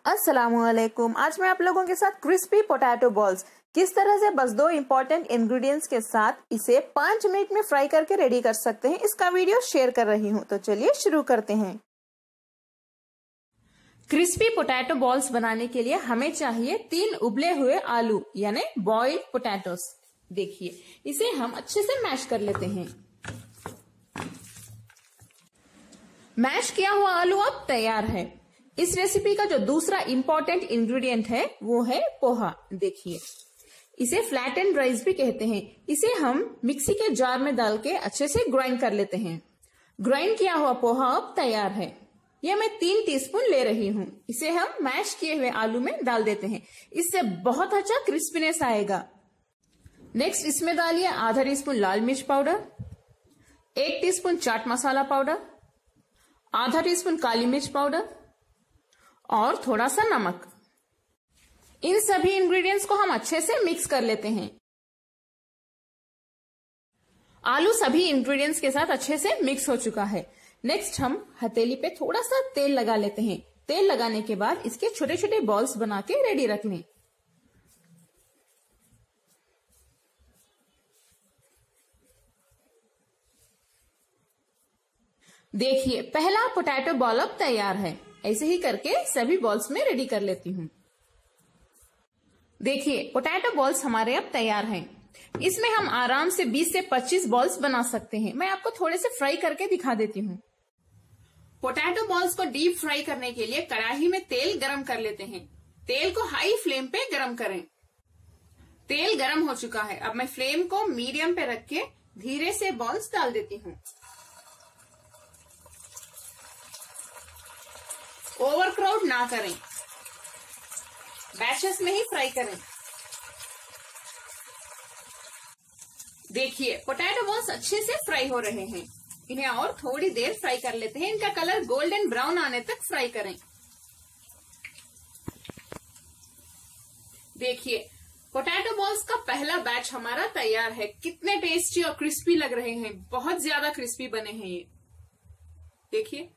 अस्सलामुअलैकुम। आज मैं आप लोगों के साथ क्रिस्पी पोटैटो बॉल्स किस तरह से बस 2 इम्पोर्टेंट इंग्रेडिएंट्स के साथ इसे 5 मिनट में फ्राई करके रेडी कर सकते हैं, इसका वीडियो शेयर कर रही हूं। तो चलिए शुरू करते हैं। क्रिस्पी पोटैटो बॉल्स बनाने के लिए हमें चाहिए 3 उबले हुए आलू यानी बॉइल्ड पोटैटोस। देखिए, इसे हम अच्छे से मैश कर लेते हैं। मैश किया हुआ आलू अब तैयार है। इस रेसिपी का जो दूसरा इंपॉर्टेंट इंग्रेडिएंट है वो है पोहा। देखिए, इसे फ्लैट एंड राइस भी कहते हैं। इसे हम मिक्सी के जार में डाल के अच्छे से ग्राइंड कर लेते हैं। ग्राइंड किया हुआ पोहा अब तैयार है। यह मैं 3 टीस्पून ले रही हूँ। इसे हम मैश किए हुए आलू में डाल देते हैं। इससे बहुत अच्छा क्रिस्पीनेस आएगा। नेक्स्ट इसमें डालिए आधा टीस्पून लाल मिर्च powder, 1 teaspoon chaat masala powder, आधा टीस्पून काली मिर्च पाउडर और थोड़ा सा नमक। इन सभी इंग्रेडिएंट्स को हम अच्छे से मिक्स कर लेते हैं। आलू सभी इंग्रेडिएंट्स के साथ अच्छे से मिक्स हो चुका है। नेक्स्ट हम हथेली पे थोड़ा सा तेल लगा लेते हैं। तेल लगाने के बाद इसके छोटे छोटे बॉल्स बना के रेडी रख लें। देखिए, पहला पोटैटो बॉल अब तैयार है। ऐसे ही करके सभी बॉल्स में रेडी कर लेती हूँ। देखिए, पोटैटो बॉल्स हमारे अब तैयार हैं। इसमें हम आराम से 20 से 25 बॉल्स बना सकते हैं। मैं आपको थोड़े से फ्राई करके दिखा देती हूँ। पोटैटो बॉल्स को डीप फ्राई करने के लिए कढ़ाई में तेल गरम कर लेते हैं। तेल को हाई फ्लेम पे गरम करें। तेल गरम हो चुका है। अब मैं फ्लेम को मीडियम पे रख के धीरे से बॉल्स डाल देती हूँ। ओवरक्राउड ना करें, बैचेस में ही फ्राई करें। देखिए, पोटैटो बॉल्स अच्छे से फ्राई हो रहे हैं। इन्हें और थोड़ी देर फ्राई कर लेते हैं। इनका कलर गोल्डन ब्राउन आने तक फ्राई करें। देखिए, पोटैटो बॉल्स का पहला बैच हमारा तैयार है। कितने टेस्टी और क्रिस्पी लग रहे हैं। बहुत ज्यादा क्रिस्पी बने हैं ये। देखिए,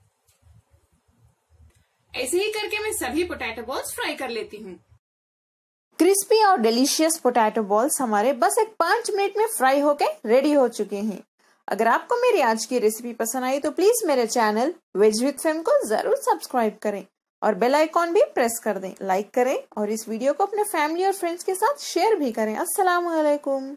ऐसे ही करके मैं सभी पोटैटो बॉल्स फ्राई कर लेती हूँ। क्रिस्पी और डिलीशियस पोटैटो बॉल्स हमारे बस 5 मिनट में फ्राई होके रेडी हो चुके हैं। अगर आपको मेरी आज की रेसिपी पसंद आई तो प्लीज मेरे चैनल वेज विद फेम को जरूर सब्सक्राइब करें और बेल आइकॉन भी प्रेस कर दें। लाइक करें और इस वीडियो को अपने फैमिली और फ्रेंड्स के साथ शेयर भी करें। अस्सलाम वालेकुम।